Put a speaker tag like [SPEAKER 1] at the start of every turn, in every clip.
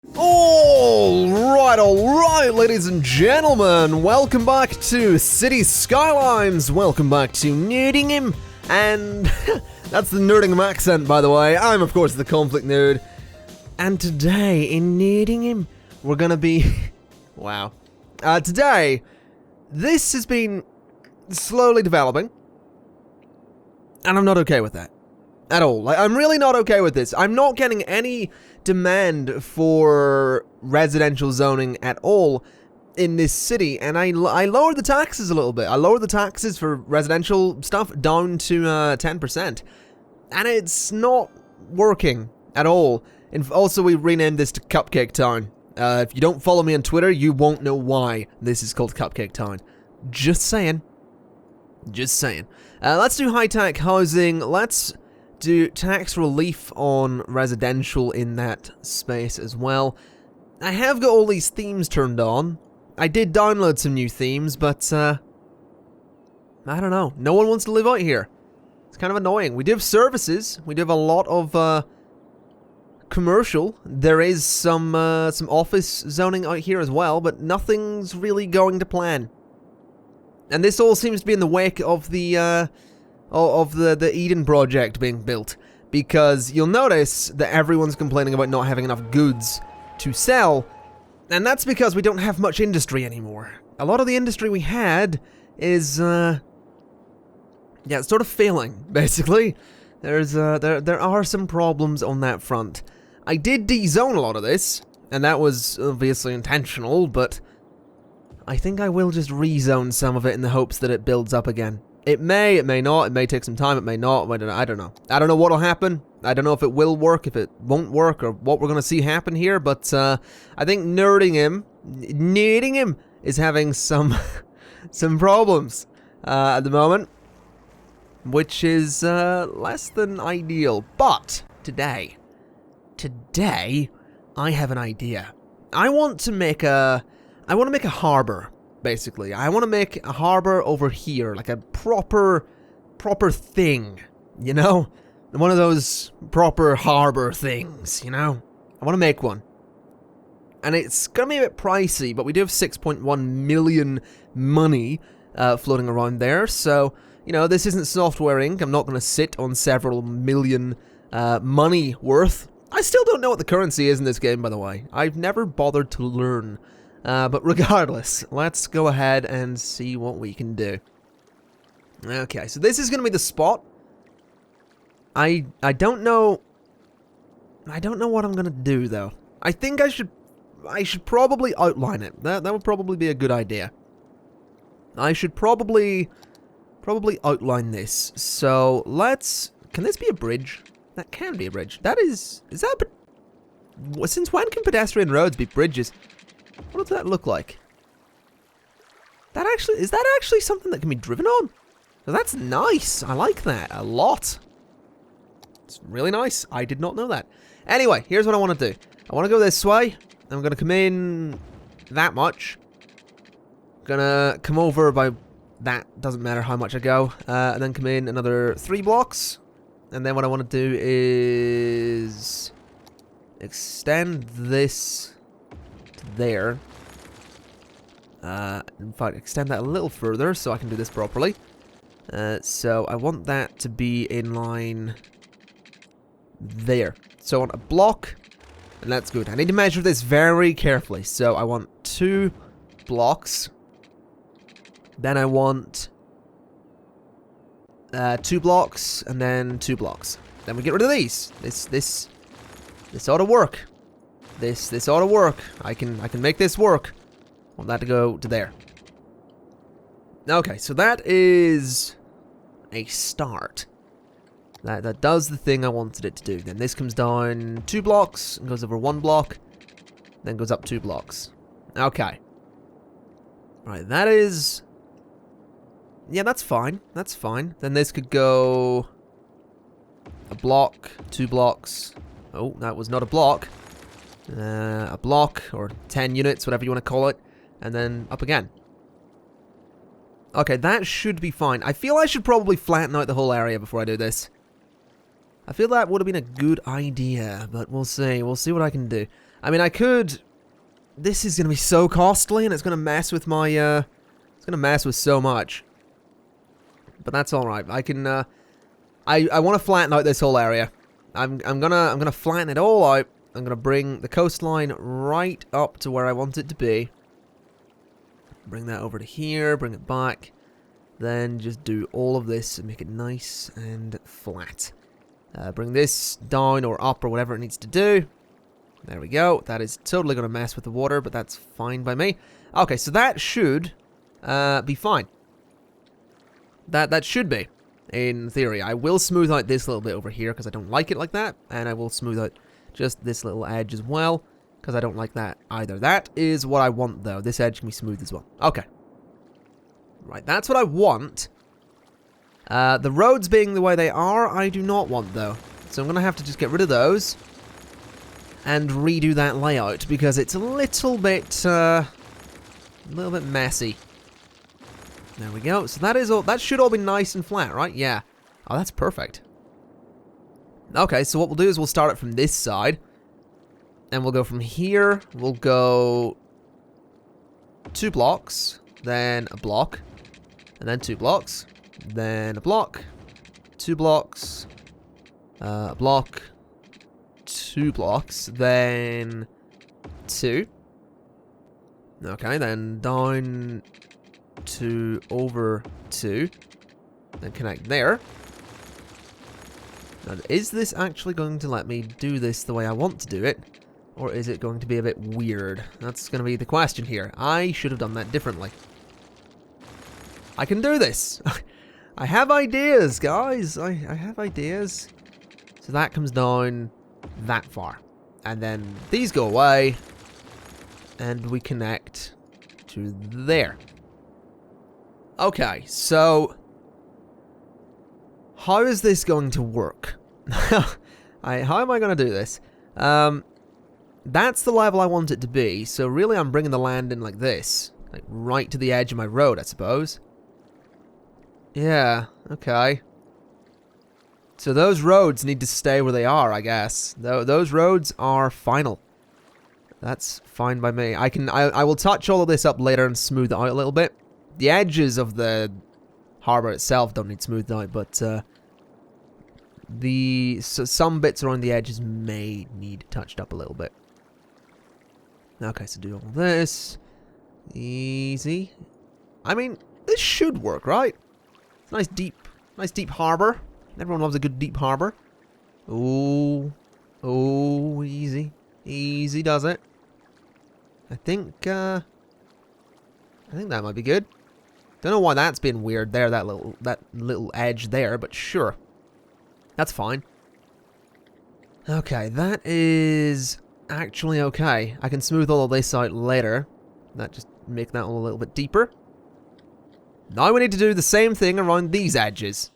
[SPEAKER 1] Alright, ladies and gentlemen, welcome back to City Skylines, welcome back to Nerdingham, and that's the Nerdingham accent, by the way. I'm, of course, the ConflictNerd, and today in Nerdingham, we're gonna be... wow. Today, this has been slowly developing, and I'm not okay with that. At all. Like, I'm really not okay with this. I'm not getting any demand for residential zoning at all in this city, and I lowered the taxes a little bit. I lowered the taxes for residential stuff down to 10%, and it's not working at all. And also, we renamed this to Cupcake Town. If you don't follow me on Twitter, you won't know why this is called Cupcake Town. Just saying. Just saying. Let's do high-tech housing. Let's do tax relief on residential in that space as well. I have got all these themes turned on. I did download some new themes, but I don't know. No one wants to live out here. It's kind of annoying. We do have services. We do have a lot of commercial. There is some office zoning out here as well, but nothing's really going to plan. And this all seems to be in the wake of the Eden project being built, because you'll notice that everyone's complaining about not having enough goods to sell, and that's because we don't have much industry anymore. A lot of the industry we had is, it's sort of failing, basically. There are some problems on that front. I did de-zone a lot of this, and that was obviously intentional, but I think I will just rezone some of it in the hopes that it builds up again. It may not, it may take some time, it may not, I don't know. I don't know what'll happen, I don't know if it will work, if it won't work, or what we're gonna see happen here, but I think Nerdingham is having some problems at the moment, which is less than ideal. But today, I have an idea. I want to make a harbour. Basically, I want to make a harbour over here, like a proper thing, you know? One of those proper harbour things, you know? I want to make one. And it's going to be a bit pricey, but we do have 6.1 million money floating around there, so, you know, this isn't Software Inc. I'm not going to sit on several million money worth. I still don't know what the currency is in this game, by the way. I've never bothered to learn. But regardless, let's go ahead and see what we can do. Okay, so this is going to be the spot. I don't know what I'm going to do, though. I think I should probably outline it. That would probably be a good idea. I should probably outline this. So, can this be a bridge? That can be a bridge. Since when can pedestrian roads be bridges? What does that look like? Is that actually something that can be driven on? So that's nice. I like that a lot. It's really nice. I did not know that. Anyway, here's what I want to do. I want to go this way. I'm going to come in that much. Gonna come over by that. Doesn't matter how much I go. And then come in another 3 blocks. And then what I want to do is extend this there. In fact, extend that a little further so I can do this properly. So I want that to be in line there. So I want a block, and that's good. I need to measure this very carefully. So I want 2 blocks. Then I want 2 blocks, and then 2 blocks. Then we get rid of these. This ought to work. This ought to work. I can make this work. I want that to go to there. Okay, so that is a start. That does the thing I wanted it to do. Then this comes down 2 blocks, and goes over 1 block, then goes up 2 blocks. Okay. Right, that is... yeah, that's fine. That's fine. Then this could go... a block, 2 blocks. Oh, that was not a block. A block, or 10 units, whatever you want to call it, and then up again. Okay, that should be fine. I feel I should probably flatten out the whole area before I do this. I feel that would have been a good idea, but we'll see. We'll see what I can do. I mean, I could... This is going to be so costly, and it's going to mess with my, it's going to mess with so much. But that's alright. I can, I want to flatten out this whole area. I'm gonna flatten it all out. I'm gonna bring the coastline right up to where I want it to be. Bring that over to here, bring it back. Then just do all of this and make it nice and flat. Bring this down or up or whatever it needs to do. There we go. That is totally going to mess with the water, but that's fine by me. Okay, so that should be fine. That should be, in theory. I will smooth out this little bit over here because I don't like it like that. And I will smooth out just this little edge as well because I don't like that either. That is what I want, though. This edge can be smooth as well. Okay. Right, that's what I want. The roads being the way they are, I do not want, though. So I'm going to have to just get rid of those and redo that layout because it's a little bit messy. There we go. So that is all. That should all be nice and flat, right? Yeah. Oh, that's perfect. Okay, so what we'll do is we'll start it from this side, and we'll go from here. We'll go 2 blocks, then a block, and then 2 blocks, then a block, 2 blocks, a block, 2 blocks, then 2. Okay, then down to over 2. Then connect there. Now, is this actually going to let me do this the way I want to do it? Or is it going to be a bit weird? That's going to be the question here. I should have done that differently. I can do this! I have ideas, guys! I have ideas. So that comes down that far. And then these go away. And we connect to there. Okay, so how is this going to work? How am I going to do this? That's the level I want it to be, so really I'm bringing the land in like this. Like right to the edge of my road, I suppose. Yeah, okay. So those roads need to stay where they are, I guess. Those roads are final. That's fine by me. I will touch all of this up later and smooth it out a little bit. The edges of the harbour itself don't need smoothed out, but some bits around the edges may need touched up a little bit. Okay, so do all this. Easy. I mean, this should work, right? It's a nice deep harbour. Everyone loves a good deep harbour. Oh, easy. Easy does it. I think that might be good. Don't know why that's been weird there, that little edge there, but sure. That's fine. Okay, that is actually okay. I can smooth all of this out later. That just make that all a little bit deeper. Now we need to do the same thing around these edges.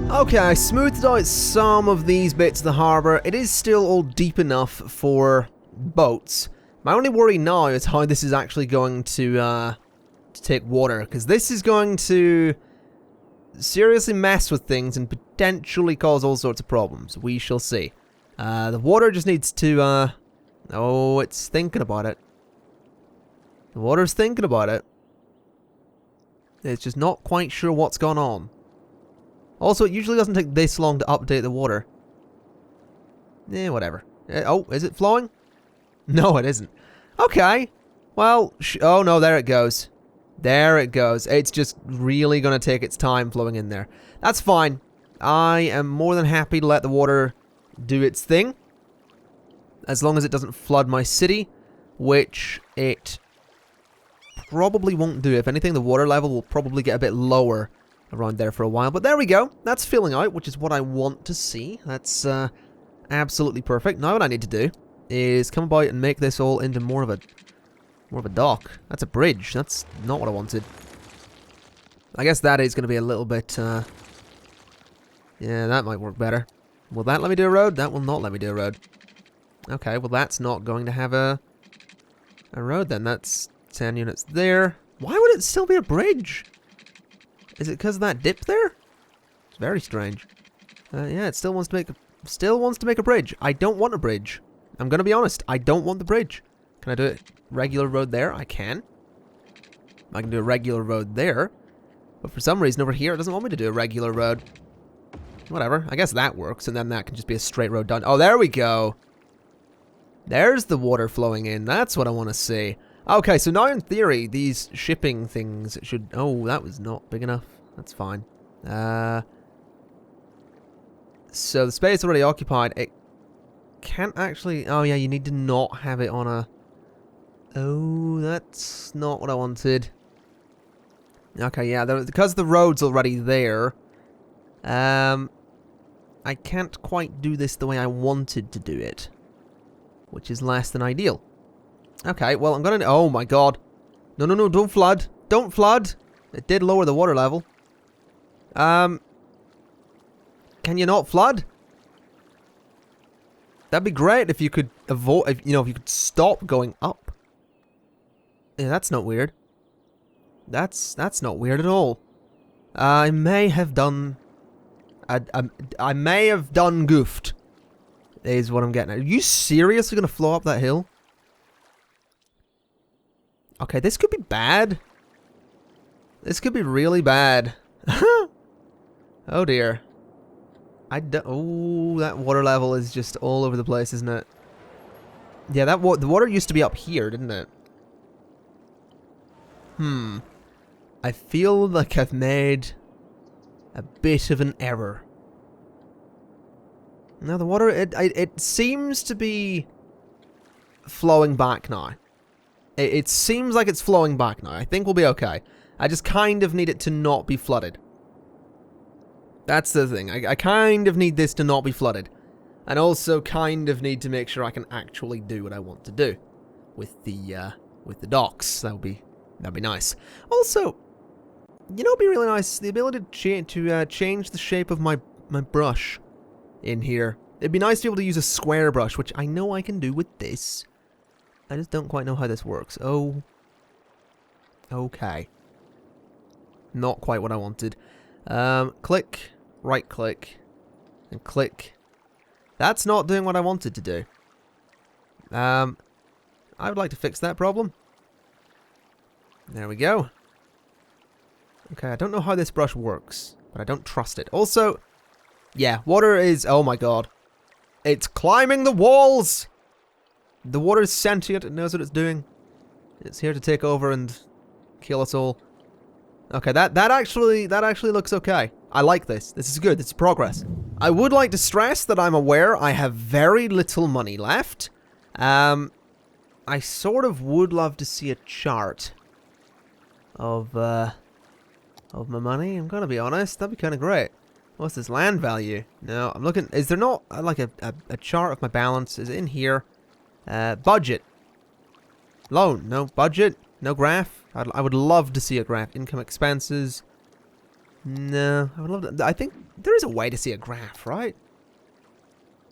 [SPEAKER 1] Okay, I smoothed out some of these bits of the harbour. It is still all deep enough for boats. My only worry now is how this is actually going to take water, because this is going to seriously mess with things and potentially cause all sorts of problems. We shall see. The water just needs to, oh, it's thinking about it. The water's thinking about it. It's just not quite sure what's gone on. Also, it usually doesn't take this long to update the water. Whatever. Oh, is it flowing? No, it isn't. Okay. Well, oh no, there it goes. There it goes. It's just really going to take its time flowing in there. That's fine. I am more than happy to let the water do its thing. As long as it doesn't flood my city, which it probably won't do. If anything, the water level will probably get a bit lower around there for a while. But there we go. That's filling out, which is what I want to see. That's absolutely perfect. Now what I need to do is come about and make this all into more of a dock. That's a bridge. That's not what I wanted. I guess that is going to be a little bit, yeah, that might work better. Will that let me do a road? That will not let me do a road. Okay, well that's not going to have a road then. That's 10 units there. Why would it still be a bridge? Is it because of that dip there? It's very strange. Yeah, it still wants to make a bridge. I don't want a bridge. I'm going to be honest. I don't want the bridge. Can I do a regular road there? I can. I can do a regular road there. But for some reason over here, it doesn't want me to do a regular road. Whatever. I guess that works, and then that can just be a straight road done. Oh, there we go. There's the water flowing in. That's what I want to see. Okay, so now in theory, these shipping things should... Oh, that was not big enough. That's fine. So the space already occupied. It can't actually... Oh, yeah, you need to not have it on a... Oh, that's not what I wanted. Okay, yeah, because the road's already there, I can't quite do this the way I wanted to do it, which is less than ideal. Okay, well, I'm gonna... Oh, my God. No, no, no, don't flood. Don't flood. It did lower the water level. Can you not flood? That'd be great if you could avoid... If you could stop going up. Yeah, that's not weird. That's not weird at all. I may have done... I may have done goofed. Is what I'm getting at. Are you seriously gonna flow up that hill? Okay, this could be bad. This could be really bad. Oh dear. Oh, that water level is just all over the place, isn't it? Yeah, the water used to be up here, didn't it? I feel like I've made a bit of an error. Now the water, it seems to be flowing back now. It seems like it's flowing back now. I think we'll be okay. I just kind of need it to not be flooded. That's the thing. I kind of need this to not be flooded. And also kind of need to make sure I can actually do what I want to do with the docks. That'd be nice. Also, you know, it'd be really nice, the ability to change the shape of my brush in here. It'd be nice to be able to use a square brush, which I know I can do with this. I just don't quite know how this works. Oh. Okay. Not quite what I wanted. Click, right click, and click. That's not doing what I wanted to do. I would like to fix that problem. There we go. Okay, I don't know how this brush works, but I don't trust it. Also, yeah, water is... Oh my god. It's climbing the walls! The water is sentient, it knows what it's doing. It's here to take over and kill us all. Okay, that actually looks okay. I like this. This is good. This is progress. I would like to stress that I'm aware I have very little money left. I sort of would love to see a chart of my money. I'm gonna be honest. That'd be kind of great. What's this land value? No, I'm looking. Is there not like a chart of my balance? Is it in here? Budget. Loan. No budget. No graph. I would love to see a graph. Income, expenses. No, I would love to. I think there is a way to see a graph, right?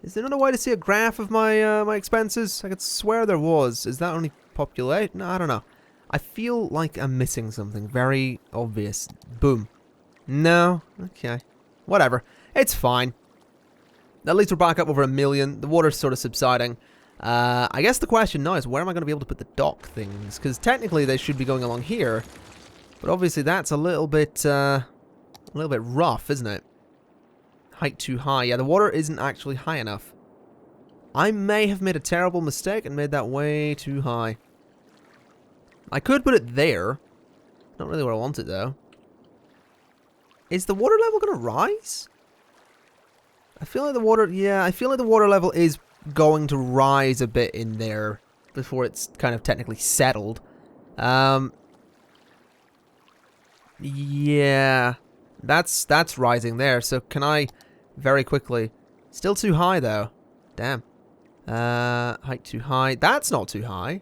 [SPEAKER 1] Is there not a way to see a graph of my my expenses? I could swear there was. Is that only populate? No, I don't know. I feel like I'm missing something very obvious. Boom. No. Okay. Whatever. It's fine. At least we're back up over 1 million. The water's sort of subsiding. I guess the question now is where am I going to be able to put the dock things? Because technically they should be going along here. But obviously that's a little bit rough, isn't it? Height too high. Yeah, the water isn't actually high enough. I may have made a terrible mistake and made that way too high. I could put it there. Not really where I want it, though. Is the water level going to rise? I feel like the water... Yeah, I feel like the water level is going to rise a bit in there before it's kind of technically settled. Yeah. That's rising there. So can I very quickly... Still too high, though. Damn. Height too high. That's not too high.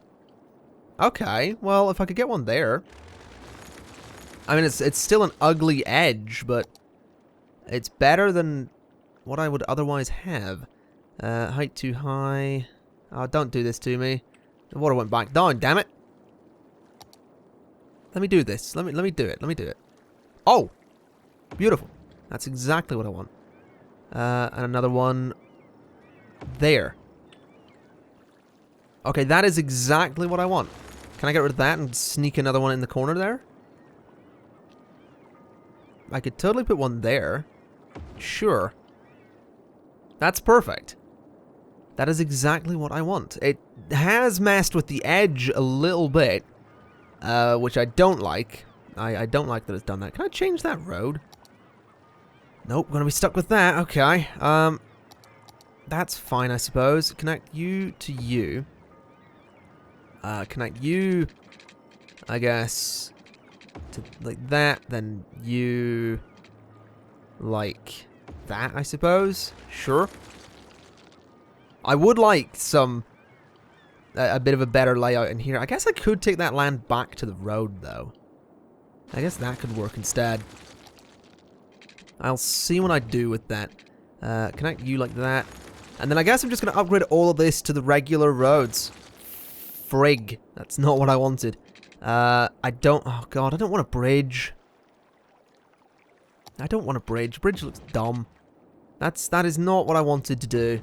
[SPEAKER 1] Okay, well, if I could get one there. I mean, it's still an ugly edge, but it's better than what I would otherwise have. Height too high. Oh, don't do this to me. The water went back down, damn it. Let me do this. Let me do it. Let me do it. Oh! Beautiful. That's exactly what I want. And another one there. Okay, that is exactly what I want. Can I get rid of that and sneak another one in the corner there? I could totally put one there. Sure. That's perfect. That is exactly what I want. It has messed with the edge a little bit, which I don't like. I don't like that it's done that. Can I change that road? Nope, gonna be stuck with that. Okay. That's fine, I suppose. Connect you to you. Connect you, I guess, to like that. Then you like that, I suppose. Sure. I would like some a bit of a better layout in here. I guess I could take that land back to the road, though. I guess that could work instead. I'll see what I do with that. Connect you like that. And then I guess I'm just going to upgrade all of this to the regular roads. Frig. That's not what I wanted. I don't... Oh, God. I don't want a bridge. I don't want a bridge. Bridge looks dumb. That is not what I wanted to do.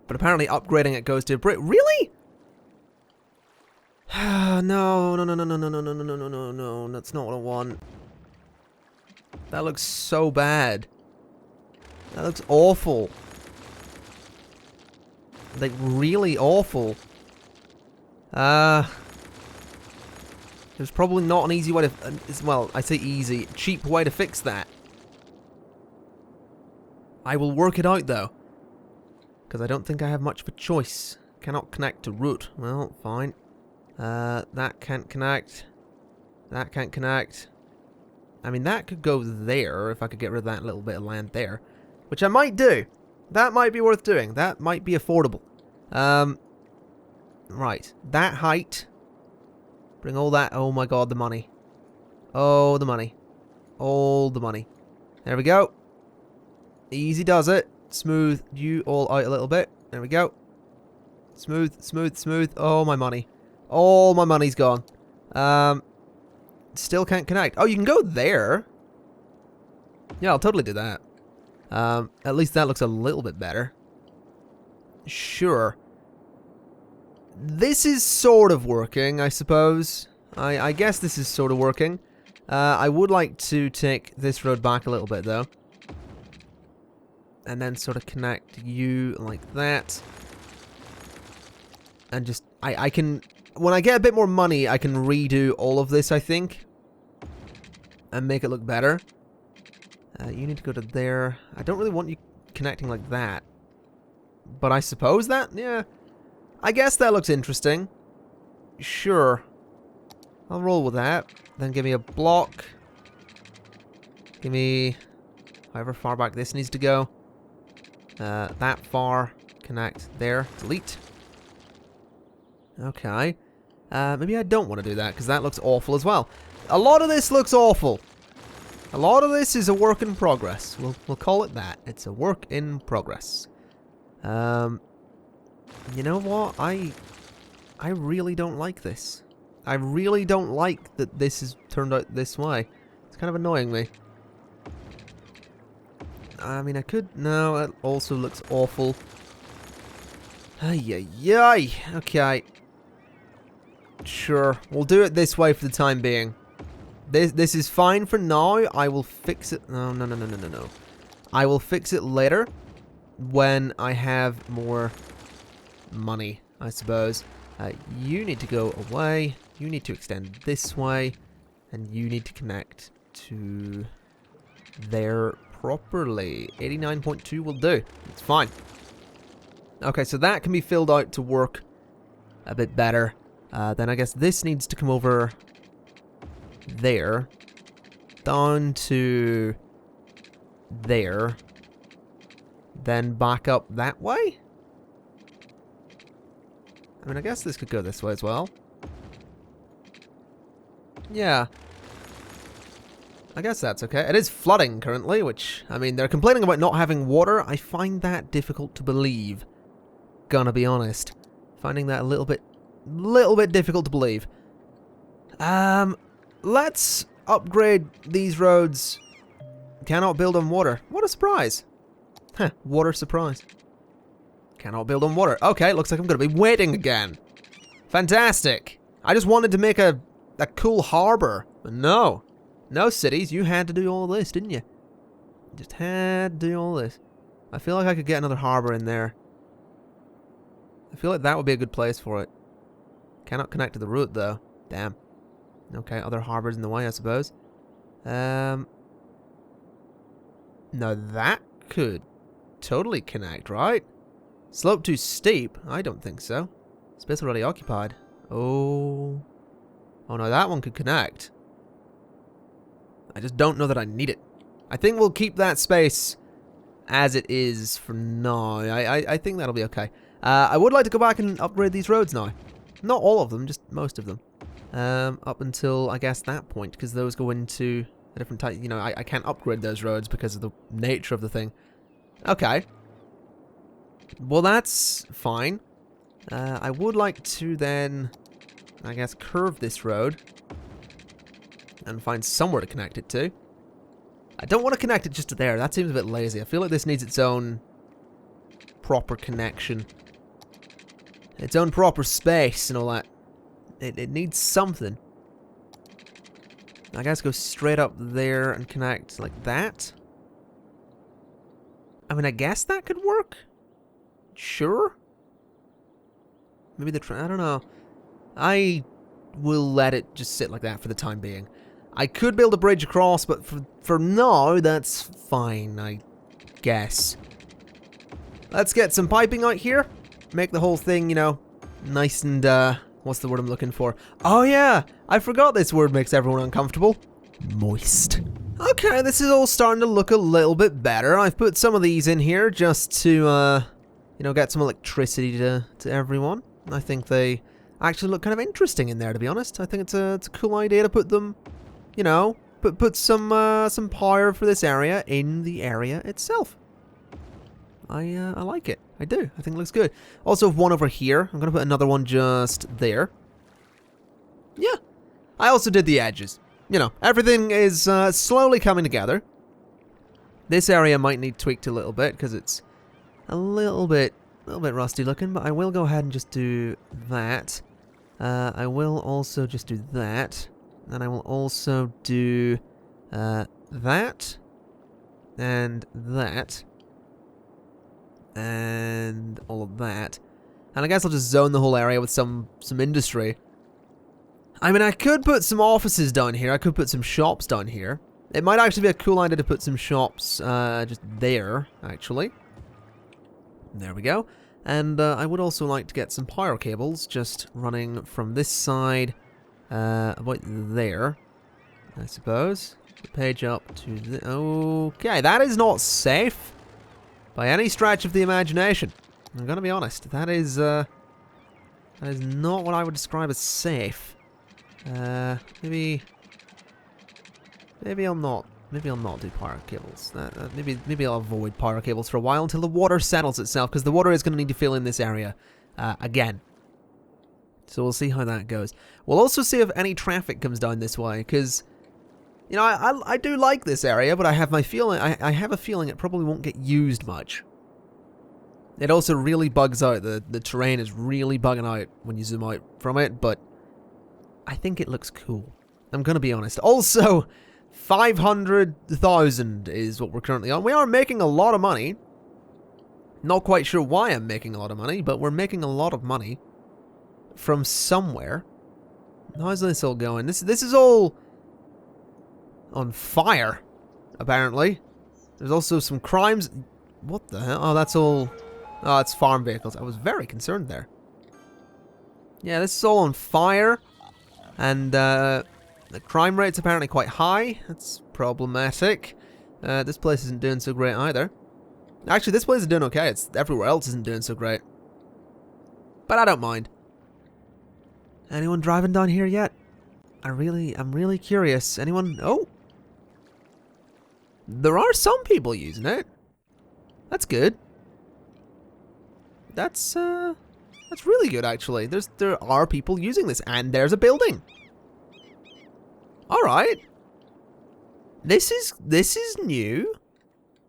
[SPEAKER 1] But apparently upgrading it goes to a bridge. Really? No. That's not what I want. That looks so bad. That looks awful. Like, really awful. There's probably not an easy way to... well, I say easy. Cheap way to fix that. I will work it out, though. Because I don't think I have much of a choice. Cannot connect to root. Well, fine. That can't connect. That can't connect. I mean, that could go there if I could get rid of that little bit of land there. Which I might do. That might be worth doing. That might be affordable. Right. That height. Bring all that. Oh my god, the money. Oh, the money. All the money. There we go. Easy does it. Smooth you all out a little bit. There we go. Smooth, smooth, smooth. Oh, my money. All my money's gone. Still can't connect. Oh, you can go there. Yeah, I'll totally do that. At least that looks a little bit better. Sure. This is sort of working, I suppose. I guess this is sort of working. I would like to take this road back a little bit, though. And then sort of connect you like that. And just... I can... When I get a bit more money, I can redo all of this, I think. And make it look better. You need to go to there. I don't really want you connecting like that. But I suppose that... Yeah. I guess that looks interesting. Sure. I'll roll with that. Then give me a block. Give me... however far back this needs to go. That far. Connect there. Delete. Okay. Maybe I don't want to do that, because that looks awful as well. A lot of this looks awful. A lot of this is a work in progress. We'll call it that. It's a work in progress. You know what? I really don't like this. I really don't like that this has turned out this way. It's kind of annoying me. I mean, I could... No, it also looks awful. Ay. Okay. Sure. We'll do it this way for the time being. This is fine for now. I will fix it... No. I will fix it later when I have more money, I suppose. You need to go away. You need to extend this way. And you need to connect to there properly. 89.2 will do. It's fine. Okay, so that can be filled out to work a bit better. Then I guess this needs to come over there. Down to there. Then back up that way? I mean, I guess this could go this way as well. Yeah. I guess that's okay. It is flooding currently, which, I mean, they're complaining about not having water. I find that difficult to believe. Gonna be honest. Finding that a little bit difficult to believe. Let's upgrade these roads. Cannot build on water. What a surprise. Huh, water surprise. Cannot build on water. Okay, looks like I'm gonna be waiting again. Fantastic. I just wanted to make a cool harbor, but no. No, cities, you had to do all this, didn't you? You just had to do all this. I feel like I could get another harbor in there. I feel like that would be a good place for it. Cannot connect to the route, though. Damn. Okay, other harbors in the way, I suppose. No, that could totally connect, right? Slope too steep? I don't think so. Space already occupied. Oh. Oh no, that one could connect. I just don't know that I need it. I think we'll keep that space as it is for now. I think that'll be okay. I would like to go back and upgrade these roads now. Not all of them, just most of them. Up until, I guess, that point, because those go into a different type. You know, I can't upgrade those roads because of the nature of the thing. Okay. Well, that's fine. I would like to then, I guess, curve this road and find somewhere to connect it to. I don't want to connect it just to there. That seems a bit lazy. I feel like this needs its own proper connection. Its own proper space and all that. It needs something. I guess go straight up there and connect like that. I mean, I guess that could work. Sure. Maybe I don't know. I will let it just sit like that for the time being. I could build a bridge across, but for now, that's fine, I guess. Let's get some piping out here. Make the whole thing, you know, nice and, what's the word I'm looking for? Oh yeah, I forgot this word makes everyone uncomfortable. Moist. Okay, this is all starting to look a little bit better. I've put some of these in here just to, you know, get some electricity to everyone. I think they actually look kind of interesting in there, to be honest. I think it's a cool idea to put them, you know, put some power for this area in the area itself. I like it. I do. I think it looks good. Also, one over here. I'm gonna put another one just there. Yeah. I also did the edges. You know, everything is slowly coming together. This area might need tweaked a little bit because it's a little bit rusty looking, but I will go ahead and just do that. I will also just do that. And I will also do that. And that. And all of that. And I guess I'll just zone the whole area with some industry. I mean, I could put some offices down here. I could put some shops down here. It might actually be a cool idea to put some shops just there, actually. There we go. And I would also like to get some power cables just running from this side about there, I suppose. The page up to the... Okay, that is not safe by any stretch of the imagination. I'm gonna be honest. That is not what I would describe as safe. Maybe I'll not. Maybe I'll not do power cables. Maybe I'll avoid power cables for a while until the water settles itself, because the water is going to need to fill in this area again. So we'll see how that goes. We'll also see if any traffic comes down this way, because you know I do like this area, but I have my feeling I have a feeling it probably won't get used much. It also really bugs out. The terrain is really bugging out when you zoom out from it, but I think it looks cool. I'm going to be honest. Also, 500,000 is what we're currently on. We are making a lot of money. Not quite sure why I'm making a lot of money, but we're making a lot of money from somewhere. How's this all going? This is all on fire, apparently. There's also some crimes. What the hell? Oh, that's all... Oh, it's farm vehicles. I was very concerned there. Yeah, this is all on fire. And, the crime rate's apparently quite high. That's problematic. This place isn't doing so great either. Actually, this place is doing okay. It's everywhere else isn't doing so great. But I don't mind. Anyone driving down here yet? I'm really curious. Anyone? Oh! There are some people using it. That's good. That's really good, actually. There are people using this, and there's a building. All right. This is new.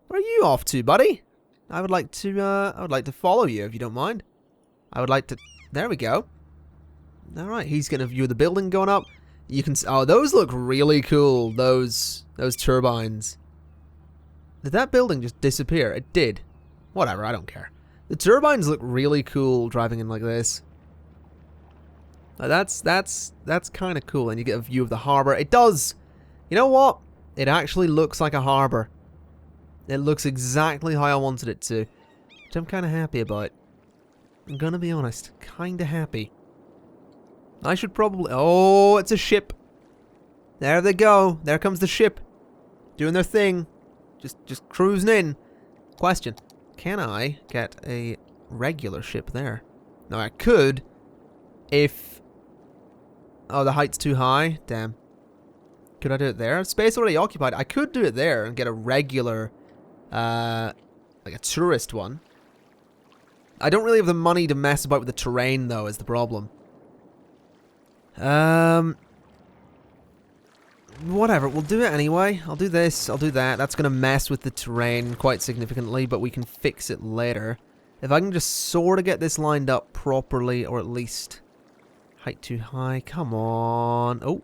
[SPEAKER 1] Where are you off to, buddy? I would like to follow you if you don't mind. I would like to. There we go. All right, he's gonna view the building going up. You can. Oh, those look really cool. Those turbines. Did that building just disappear? It did. Whatever, I don't care. The turbines look really cool driving in like this. That's kind of cool, and you get a view of the harbour. It does. You know what? It actually looks like a harbour. It looks exactly how I wanted it to, which I'm kind of happy about. I'm gonna be honest, kind of happy. I should probably. Oh, it's a ship. There they go. There comes the ship, doing their thing. Just cruising in. Question: can I get a regular ship there? No, I could. If. Oh, the height's too high. Damn. Could I do it there? Space already occupied. I could do it there and get a regular, like a tourist one. I don't really have the money to mess about with the terrain, though, is the problem. Whatever, we'll do it anyway. I'll do this, I'll do that. That's going to mess with the terrain quite significantly, but we can fix it later. If I can just sort of get this lined up properly, or at least height too high. Come on. Oh.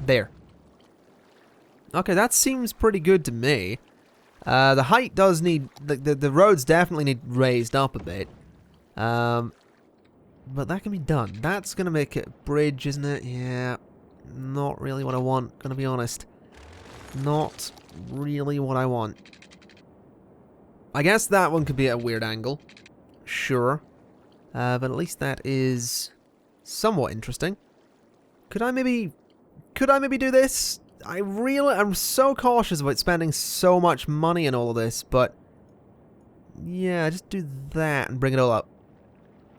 [SPEAKER 1] There. Okay, that seems pretty good to me. The height does need... The roads definitely need raised up a bit. But that can be done. That's going to make it a bridge, isn't it? Yeah. Not really what I want, gonna be honest. Not really what I want. I guess that one could be at a weird angle. Sure. But at least that is somewhat interesting. Could I maybe do this? I'm so cautious about spending so much money in all of this, but yeah, just do that and bring it all up.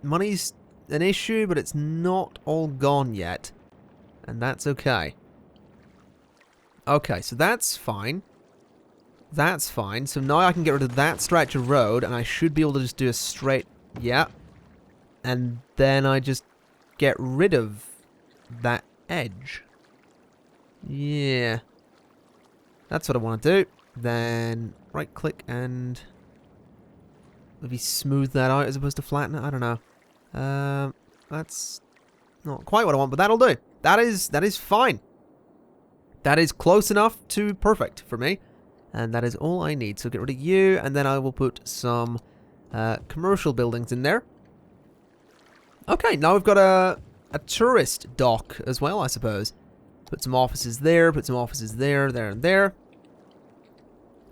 [SPEAKER 1] Money's an issue, but it's not all gone yet. And that's okay. Okay, so that's fine. That's fine. So now I can get rid of that stretch of road, and I should be able to just do a straight... Yeah. And then I just get rid of that edge. Yeah. That's what I want to do. Then right-click and... maybe smooth that out as opposed to flatten it? I don't know. That's not quite what I want, but that'll do. That is fine. That is close enough to perfect for me. And that is all I need. So get rid of you, and then I will put some commercial buildings in there. Okay, now we've got a tourist dock as well, I suppose. Put some offices there, put some offices there, there, and there.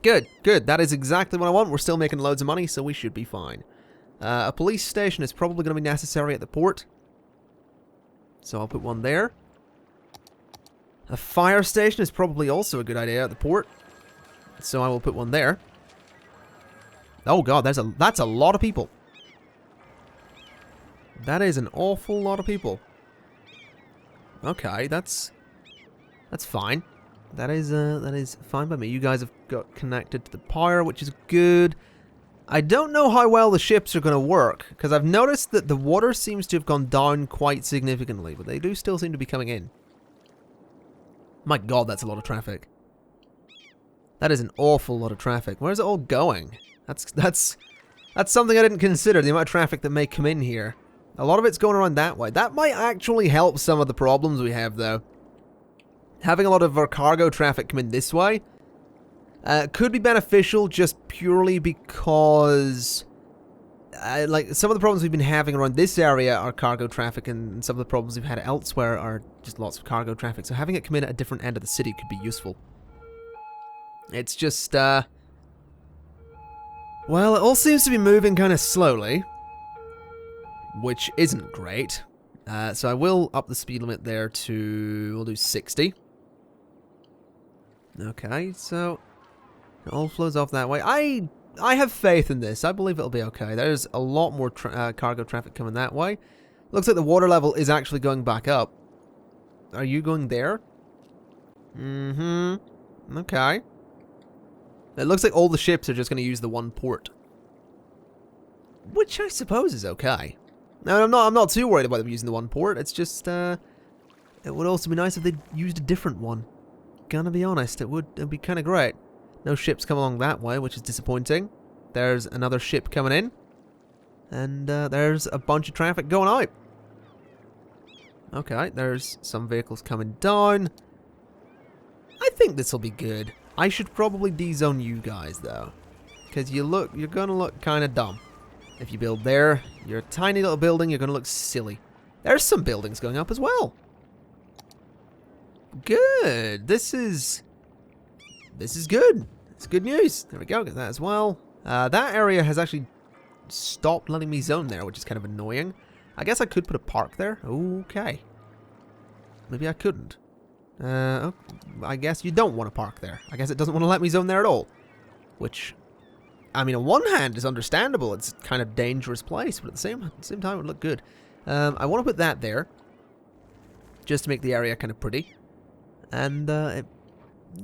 [SPEAKER 1] Good, good. That is exactly what I want. We're still making loads of money, so we should be fine. A police station is probably going to be necessary at the port. So I'll put one there. A fire station is probably also a good idea at the port. So I will put one there. Oh god, that's a lot of people. That is an awful lot of people. Okay, that's fine. That is fine by me. You guys have got connected to the power, which is good. I don't know how well the ships are going to work, because I've noticed that the water seems to have gone down quite significantly, but they do still seem to be coming in. My god, that's a lot of traffic. That is an awful lot of traffic. Where's it all going? That's something I didn't consider, the amount of traffic that may come in here. A lot of it's going around that way. That might actually help some of the problems we have, though. Having a lot of our cargo traffic come in this way could be beneficial just purely because like some of the problems we've been having around this area are cargo traffic, and some of the problems we've had elsewhere are just lots of cargo traffic. So having it come in at a different end of the city could be useful. It's just, well, it all seems to be moving kind of slowly, which isn't great. So I will up the speed limit there to, we'll do 60. Okay, so it all flows off that way. I have faith in this. I believe it'll be okay. There's a lot more cargo traffic coming that way. Looks like the water level is actually going back up. Are you going there? Mm-hmm. Okay. It looks like all the ships are just going to use the one port. Which I suppose is okay. Now, I'm not too worried about them using the one port. It's just, it would also be nice if they used a different one. Gonna be honest, it'd be kind of great. No ships come along that way, which is disappointing. There's another ship coming in. And there's a bunch of traffic going out. Okay, there's some vehicles coming down. I think this will be good. I should probably de-zone you guys, though. Because you're going to look kind of dumb. If you build there, you're a tiny little building, you're going to look silly. There's some buildings going up as well. Good. This is good. It's good news. There we go. Get that as well. That area has actually stopped letting me zone there, which is kind of annoying. I guess I could put a park there. Okay. Maybe I couldn't. Oh, I guess you don't want to park there. I guess it doesn't want to let me zone there at all. Which, I mean, on one hand is understandable. It's kind of dangerous place, but at the same time it would look good. I want to put that there. Just to make the area kind of pretty. And,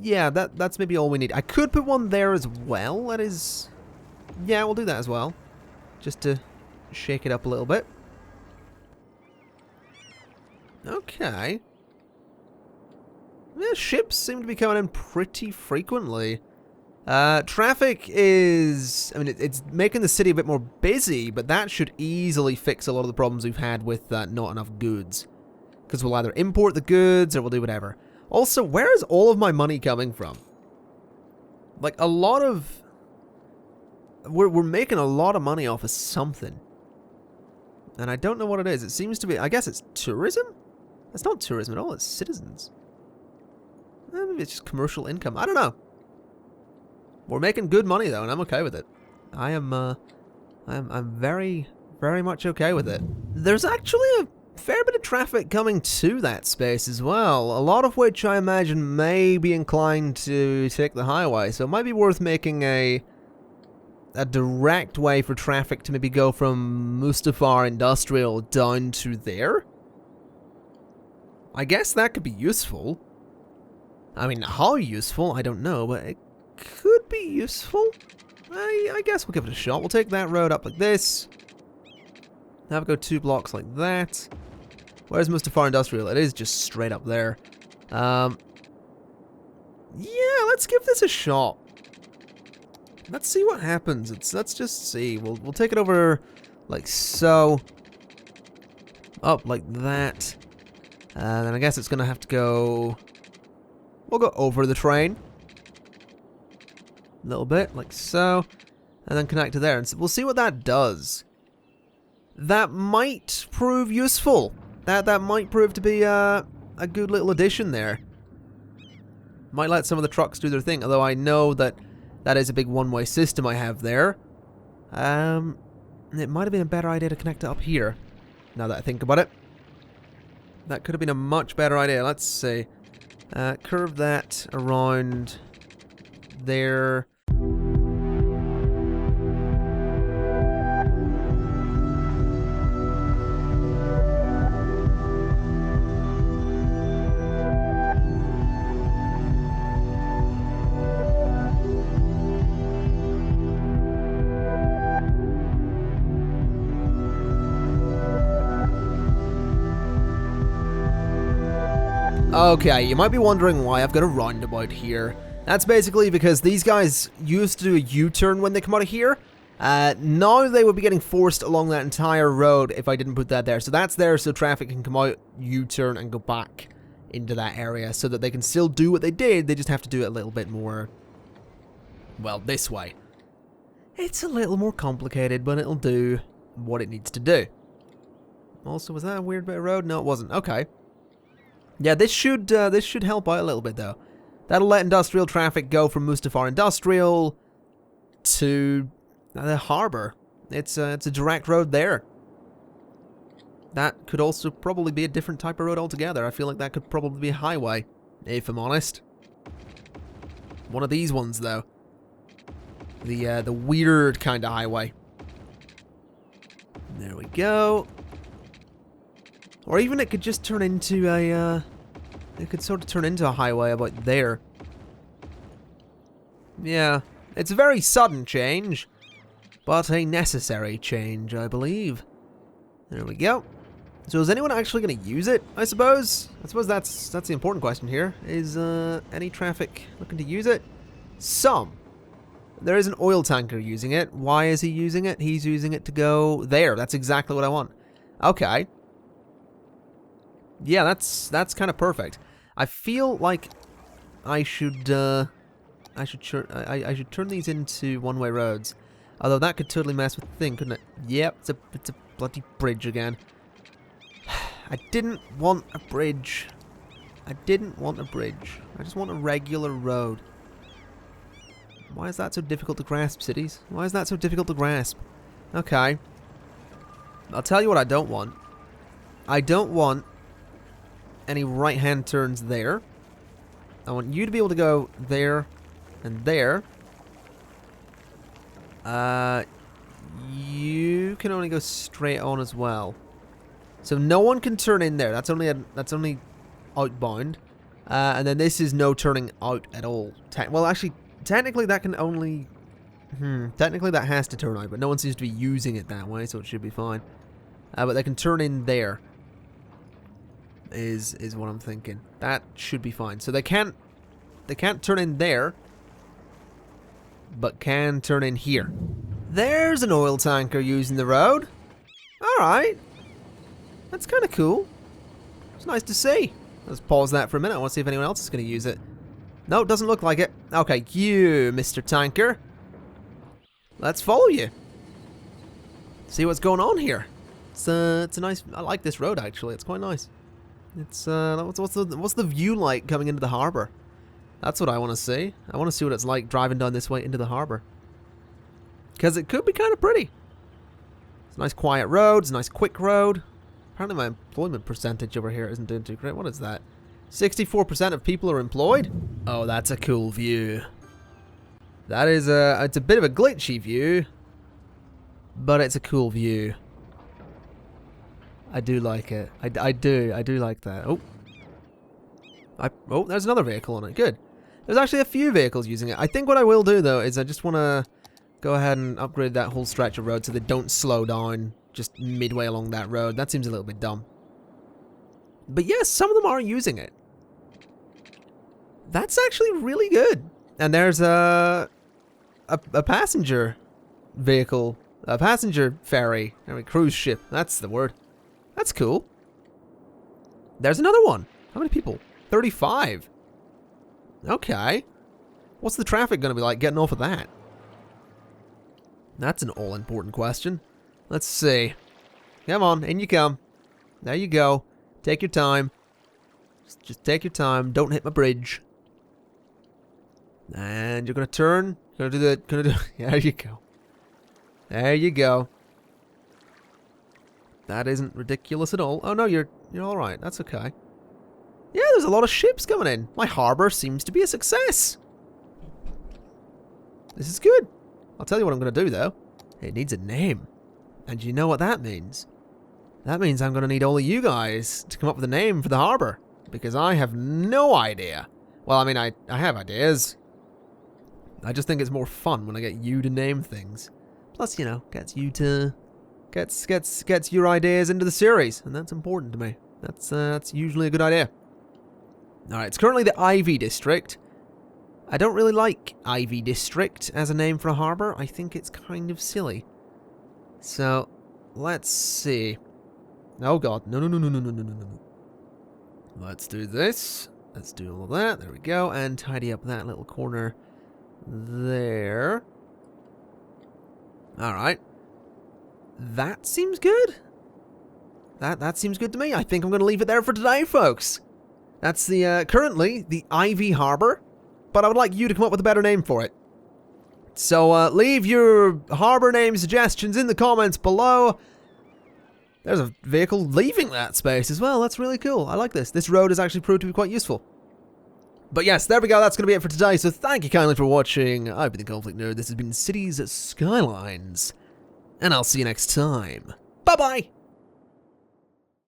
[SPEAKER 1] yeah, that's maybe all we need. I could put one there as well. That is... Yeah, we'll do that as well. Just to shake it up a little bit. Okay. Yeah, ships seem to be coming in pretty frequently. Traffic is... I mean, it's making the city a bit more busy, but that should easily fix a lot of the problems we've had with not enough goods. Because we'll either import the goods or we'll do whatever. Also, where is all of my money coming from? Like, a lot of... We're making a lot of money off of something. And I don't know what it is. It seems to be... I guess it's tourism? It's not tourism at all, it's citizens. Maybe it's just commercial income. I don't know. We're making good money though, and I'm okay with it. I'm very, very much okay with it. There's actually a fair bit of traffic coming to that space as well, a lot of which I imagine may be inclined to take the highway, so it might be worth making a direct way for traffic to maybe go from Mustafar Industrial down to there. I guess that could be useful. I mean, how useful, I don't know, but it could be useful. I guess we'll give it a shot. We'll take that road up like this. Have it go 2 blocks like that. Where's Mustafar Industrial? It is just straight up there. Yeah, let's give this a shot. Let's see what happens. Let's just see. We'll take it over like so. Up like that. Then I guess it's gonna have to go... We'll go over the train. A little bit, like so. And then connect to there. And so we'll see what that does. That might prove useful. That might prove to be a good little addition there. Might let some of the trucks do their thing. Although I know that is a big one-way system I have there. It might have been a better idea to connect it up here. Now that I think about it. That could have been a much better idea. Let's see. Curve that around there. Okay, you might be wondering why I've got a roundabout here. That's basically because these guys used to do a U-turn when they come out of here. Now they would be getting forced along that entire road if I didn't put that there. So that's there so traffic can come out, U-turn, and go back into that area so that they can still do what they did. They just have to do it a little bit more, well, this way. It's a little more complicated, but it'll do what it needs to do. Also, was that a weird bit of road? No, it wasn't. Okay. Yeah, this should help out a little bit, though. That'll let industrial traffic go from Mustafar Industrial to the harbour. It's a direct road there. That could also probably be a different type of road altogether. I feel like that could probably be a highway, if I'm honest. One of these ones, though. The weird kind of highway. There we go. Or even it could just turn into a it could sort of turn into a highway about there. Yeah, it's a very sudden change, but a necessary change, I believe. There we go. So is anyone actually going to use it, I suppose? I suppose that's the important question here. Is any traffic looking to use it? Some. There is an oil tanker using it. Why is he using it? He's using it to go there. That's exactly what I want. Okay. Yeah, that's kind of perfect. I feel like I should turn these into one-way roads. Although that could totally mess with the thing, couldn't it? Yep, it's a bloody bridge again. I didn't want a bridge. I didn't want a bridge. I just want a regular road. Why is that so difficult to grasp, cities? Why is that so difficult to grasp? Okay. I'll tell you what I don't want. I don't want any right-hand turns there. I want you to be able to go there and there. You can only go straight on as well. So no one can turn in there. That's only outbound. And then this is no turning out at all. Well, actually, technically that can only... technically that has to turn out, but no one seems to be using it that way, so it should be fine. But they can turn in there. Is what I'm thinking. That should be fine. So they can't turn in there, but can turn in here. There's an oil tanker using the road. Alright. That's kind of cool. It's nice to see. Let's pause that for a minute. I want to see if anyone else is going to use it. No, it doesn't look like it. Okay, you, Mr. Tanker. Let's follow you. See what's going on here. It's a nice... I like this road, actually. It's quite nice. It's, what's the view like coming into the harbour? That's what I want to see. I want to see what it's like driving down this way into the harbour. Because it could be kind of pretty. It's a nice quiet road. It's a nice quick road. Apparently my employment percentage over here isn't doing too great. What is that? 64% of people are employed? Oh, that's a cool view. That is it's a bit of a glitchy view. But it's a cool view. I do like it. I do like that. Oh, there's another vehicle on it. Good. There's actually a few vehicles using it. I think what I will do, though, is I just want to go ahead and upgrade that whole stretch of road so they don't slow down just midway along that road. That seems a little bit dumb. But yes, some of them are using it. That's actually really good. And there's a passenger vehicle. A passenger ferry. I mean, cruise ship. That's the word. That's cool. There's another one. How many people? 35. Okay. What's the traffic going to be like getting off of that? That's an all-important question. Let's see. Come on, in you come. There you go. Take your time. Just take your time. Don't hit my bridge. And you're going to turn. There you go. There you go. That isn't ridiculous at all. Oh no, you're all right. That's okay. Yeah, there's a lot of ships coming in. My harbour seems to be a success. This is good. I'll tell you what I'm going to do, though. It needs a name. And you know what that means? That means I'm going to need all of you guys to come up with a name for the harbour. Because I have no idea. Well, I mean, I have ideas. I just think it's more fun when I get you to name things. Plus, you know, gets you to... Gets your ideas into the series. And that's important to me. That's usually a good idea. Alright, it's currently the Ivy District. I don't really like Ivy District as a name for a harbour. I think it's kind of silly. So, let's see. Oh god, no. Let's do this. Let's do all of that. There we go. And tidy up that little corner there. Alright. That seems good. That seems good to me. I think I'm going to leave it there for today, folks. That's the currently the Ivy Harbour, but I would like you to come up with a better name for it. So leave your harbour name suggestions in the comments below. There's a vehicle leaving that space as well. That's really cool. I like this. This road has actually proved to be quite useful. But yes, there we go. That's going to be it for today. So thank you kindly for watching. I've been the ConflictNerd. This has been Cities Skylines. And I'll see you next time. Bye-bye!